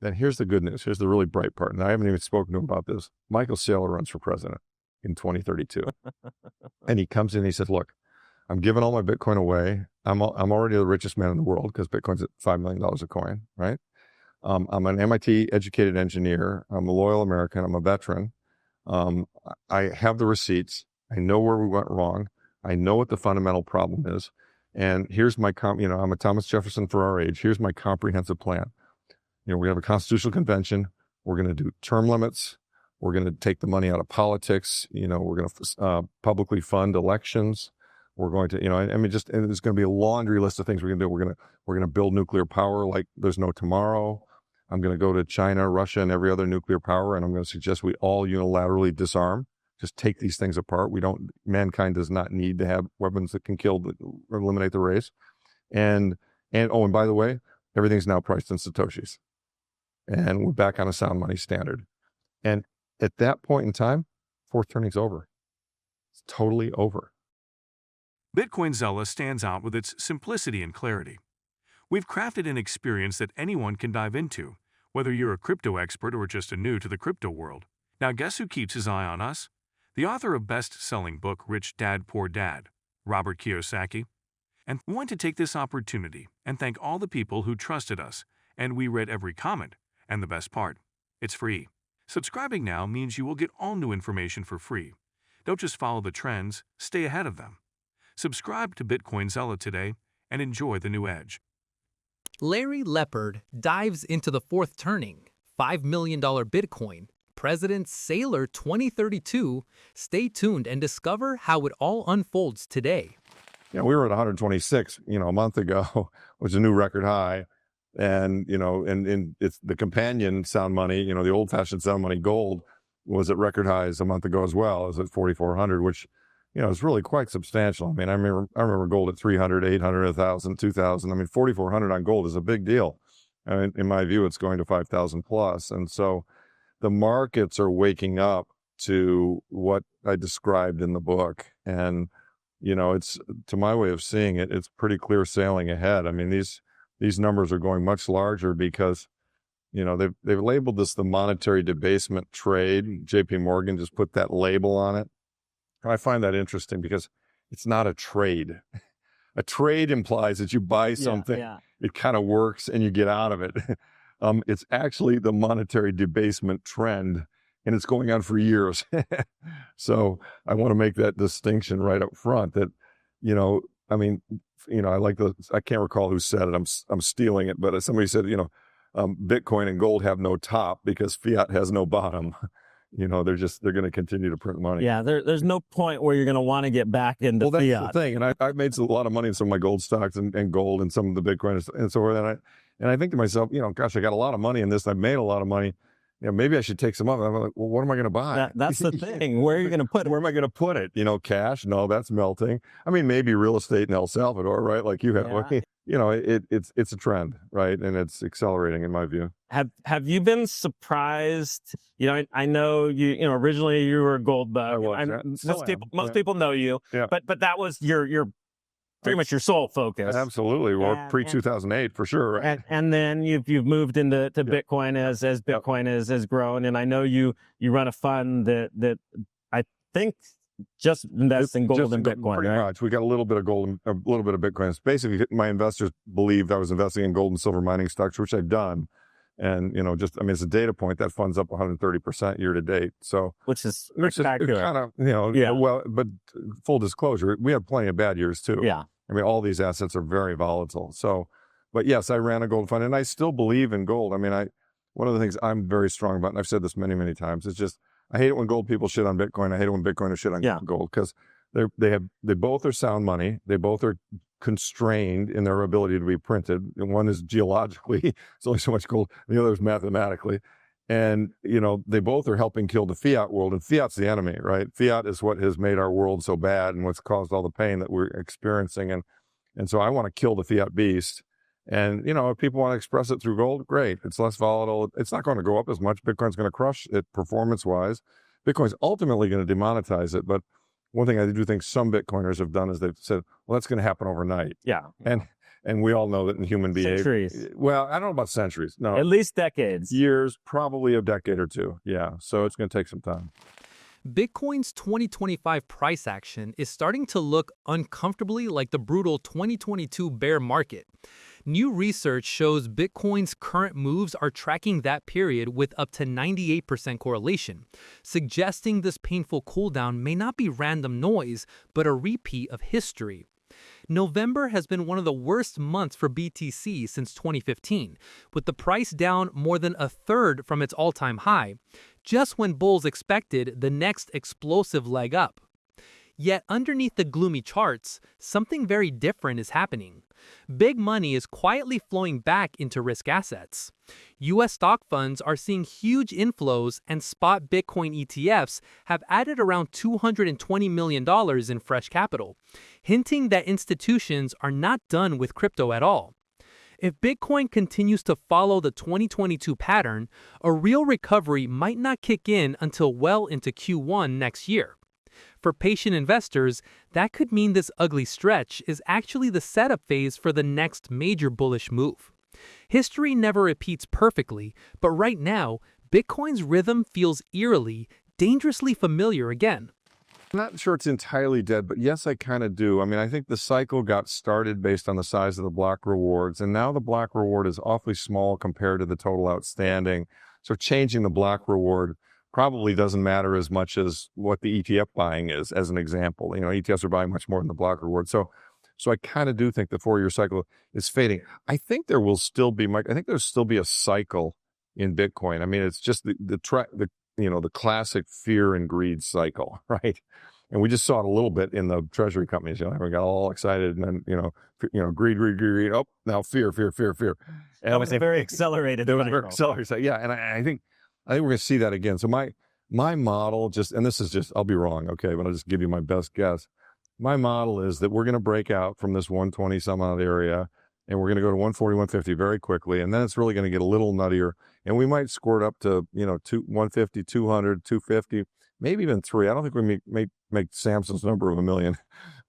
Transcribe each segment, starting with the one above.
Then here's the good news. Here's the really bright part. And I haven't even spoken to him about this. Michael Saylor runs for president in 2032. And he comes in and he says, look, I'm giving all my Bitcoin away. I'm already the richest man in the world because Bitcoin's at $5 million a coin, right? I'm an MIT educated engineer. I'm a loyal American. I'm a veteran. I have the receipts. I know where we went wrong. I know what the fundamental problem is. And here's my, I'm a Thomas Jefferson for our age. Here's my comprehensive plan. We have a constitutional convention. We're going to do term limits. We're going to take the money out of politics. We're going to publicly fund elections. We're going to, and there's going to be a laundry list of things we're going to do. We're going to build nuclear power like there's no tomorrow. I'm going to go to China, Russia, and every other nuclear power, and I'm going to suggest we all unilaterally disarm. Just take these things apart. Mankind does not need to have weapons that can kill or eliminate the race. And by the way, everything's now priced in Satoshis. And we're back on a sound money standard. And at that point in time, fourth turning's over. It's totally over. Bitcoin Zella stands out with its simplicity and clarity. We've crafted an experience that anyone can dive into, whether you're a crypto expert or just a new to the crypto world. Now guess who keeps his eye on us? The author of best-selling book Rich Dad, Poor Dad, Robert Kiyosaki. And we want to take this opportunity and thank all the people who trusted us, and we read every comment. And the best part, it's free. Subscribing now means you will get all new information for free. Don't just follow the trends, stay ahead of them. Subscribe to Bitcoin Zella today and enjoy the new edge. Larry Lepard dives into the fourth turning, $5 million Bitcoin, President Saylor 2032. Stay tuned and discover how it all unfolds today. We were at 126, a month ago, which is a new record high. And, and it's the companion sound money, the old fashioned sound money gold was at record highs a month ago as well. It was at 4,400, which, is really quite substantial. I remember gold at 300, 800, 1,000, 2,000. 4,400 on gold is a big deal. In my view, it's going to 5,000 plus. And so the markets are waking up to what I described in the book. And, it's, to my way of seeing it, it's pretty clear sailing ahead. These numbers are going much larger because, they've labeled this the monetary debasement trade. JP Morgan just put that label on it. And I find that interesting because it's not a trade. A trade implies that you buy something, it kind of works, and you get out of it. It's actually the monetary debasement trend, and it's going on for years. So I want to make that distinction right up front that, I can't recall who said it. I'm stealing it, but somebody said, Bitcoin and gold have no top because fiat has no bottom. They're going to continue to print money. Yeah, there's no point where you're going to want to get back into fiat. That's the thing. And I've made a lot of money in some of my gold stocks and gold and some of the Bitcoin and so forth. And I think to myself, gosh, I got a lot of money in this. I've made a lot of money. Maybe I should take some up. I'm like, well, what am I going to buy? That's the thing. Where are you going to put it? Where am I going to put it? Cash? No, that's melting. Maybe real estate in El Salvador, right? Like you have. Yeah. It's a trend, right? And it's accelerating in my view. Have you been surprised? I know you. Originally you were a gold bug. Most people know you. Yeah. But that was your pretty much your sole focus. Absolutely. Well, pre-2008 for sure. Right? And then you've moved into Bitcoin as Bitcoin has grown. And I know you run a fund that I think just invests in gold and Bitcoin, pretty right? much. We got a little bit of gold and a little bit of Bitcoin. It's basically, my investors believed I was investing in gold and silver mining stocks, which I've done. And, it's a data point. That fund's up 130% year to date. So, which is spectacular. Kind of, well, but full disclosure, we have plenty of bad years too. Yeah. All these assets are very volatile. So, but yes, I ran a gold fund and I still believe in gold. One of the things I'm very strong about, and I've said this many, many times, is just, I hate it when gold people shit on Bitcoin. I hate it when Bitcoiners shit on gold because they both are sound money. They both are constrained in their ability to be printed. And one is geologically, it's only so much gold. And the other is mathematically. And, they both are helping kill the fiat world, and fiat's the enemy, right? Fiat is what has made our world so bad and what's caused all the pain that we're experiencing. And so I want to kill the fiat beast. And, if people want to express it through gold, great. It's less volatile. It's not going to go up as much. Bitcoin's going to crush it performance-wise. Bitcoin's ultimately going to demonetize it. But one thing I do think some Bitcoiners have done is they've said, well, that's going to happen overnight. Yeah. And And we all know that in human behavior. Centuries. Well, I don't know about centuries. No. At least decades. Years, probably a decade or two. Yeah. So it's going to take some time. Bitcoin's 2025 price action is starting to look uncomfortably like the brutal 2022 bear market. New research shows Bitcoin's current moves are tracking that period with up to 98% correlation, suggesting this painful cooldown may not be random noise, but a repeat of history. November has been one of the worst months for BTC since 2015, with the price down more than a third from its all-time high, just when bulls expected the next explosive leg up. Yet underneath the gloomy charts, something very different is happening. Big money is quietly flowing back into risk assets. U.S. stock funds are seeing huge inflows, and spot Bitcoin ETFs have added around $220 million in fresh capital, hinting that institutions are not done with crypto at all. If Bitcoin continues to follow the 2022 pattern, a real recovery might not kick in until well into Q1 next year. For patient investors, that could mean this ugly stretch is actually the setup phase for the next major bullish move. History never repeats perfectly, but right now, Bitcoin's rhythm feels eerily, dangerously familiar again. I'm not sure it's entirely dead, but yes, I kind of do. I mean, I think the cycle got started based on the size of the block rewards, and now the block reward is awfully small compared to the total outstanding. So changing the block reward probably doesn't matter as much as what the ETF buying is, as an example. You know, ETFs are buying much more than the block reward. So I kind of do think the 4-year cycle is fading. I think there will still be, Mike, I think there'll still be a cycle in Bitcoin. I mean, it's just the classic fear and greed cycle, right? And we just saw it a little bit in the treasury companies. You know, we got all excited, and then greed. Oh, now fear. And that was a very accelerated. It was very accelerated. Yeah, and I think we're going to see that again. So my model and this is just, I'll be wrong, okay, but I'll just give you my best guess. My model is that we're going to break out from this 120 some odd area, and we're going to go to 140, 150 very quickly, and then it's really going to get a little nuttier, and we might squirt up to 150, 200, 250, maybe even 3. I don't think we make Samson's number of 1 million,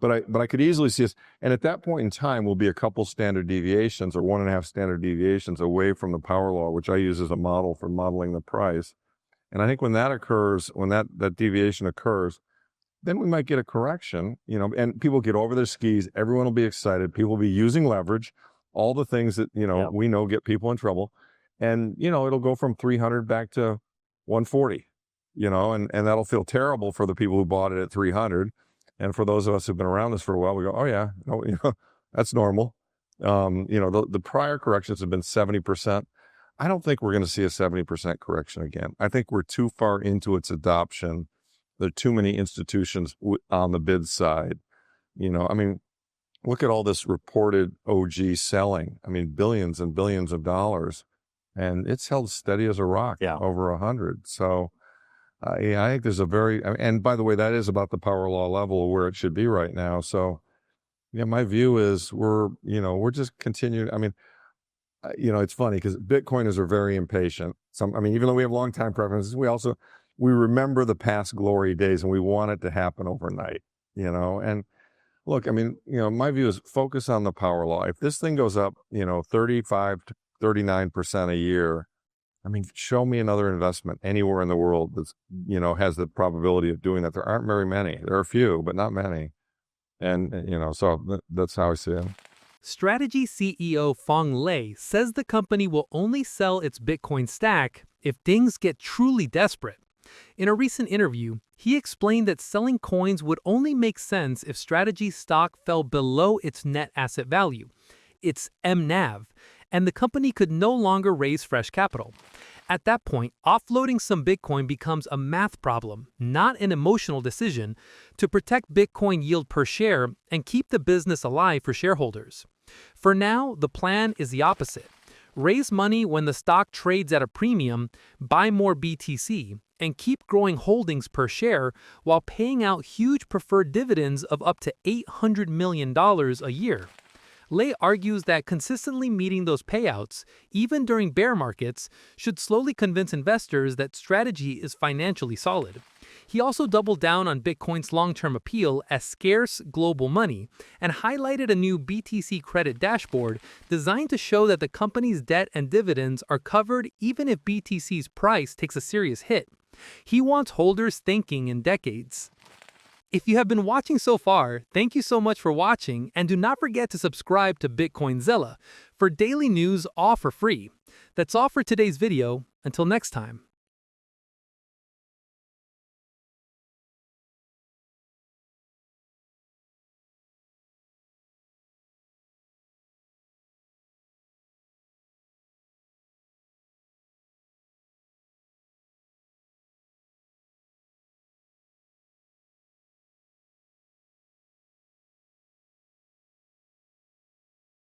but I could easily see us, and at that point in time, we'll be a couple standard deviations or 1.5 standard deviations away from the power law, which I use as a model for modeling the price. And I think when that occurs, when that deviation occurs, then we might get a correction, and people get over their skis. Everyone will be excited. People will be using leverage, all the things that, we know get people in trouble. And, it'll go from 300 back to 140, and that'll feel terrible for the people who bought it at 300. And for those of us who've been around this for a while, we go, oh yeah, that's normal. The prior corrections have been 70%. I don't think we're going to see a 70% correction again. I think we're too far into its adoption. There are too many institutions on the bid side. I mean, look at all this reported OG selling. I mean, billions and billions of dollars, and it's held steady as a rock over 100. So I think there's and by the way, that is about the power law level where it should be right now. So my view is we're just continuing. I mean, it's funny because Bitcoiners are very impatient. Even though we have long time preferences, we remember the past glory days and we want it to happen overnight, and look, my view is focus on the power law. If this thing goes up, 35 to 39% a year, show me another investment anywhere in the world that's, has the probability of doing that. There aren't very many. There are a few, but not many. And, so that's how I see it. Strategy CEO Phong Lei says the company will only sell its Bitcoin stack if things get truly desperate. In a recent interview, he explained that selling coins would only make sense if Strategy's stock fell below its net asset value, its MNAV, and the company could no longer raise fresh capital. At that point, offloading some Bitcoin becomes a math problem, not an emotional decision, to protect Bitcoin yield per share and keep the business alive for shareholders. For now, the plan is the opposite. Raise money when the stock trades at a premium, buy more BTC, and keep growing holdings per share while paying out huge preferred dividends of up to $800 million a year. Lei argues that consistently meeting those payouts, even during bear markets, should slowly convince investors that strategy is financially solid. He also doubled down on Bitcoin's long-term appeal as scarce global money and highlighted a new BTC credit dashboard designed to show that the company's debt and dividends are covered even if BTC's price takes a serious hit. He wants holders thinking in decades. If you have been watching so far, thank you so much for watching, and do not forget to subscribe to Bitcoin Zella for daily news all for free. That's all for today's video. Until next time.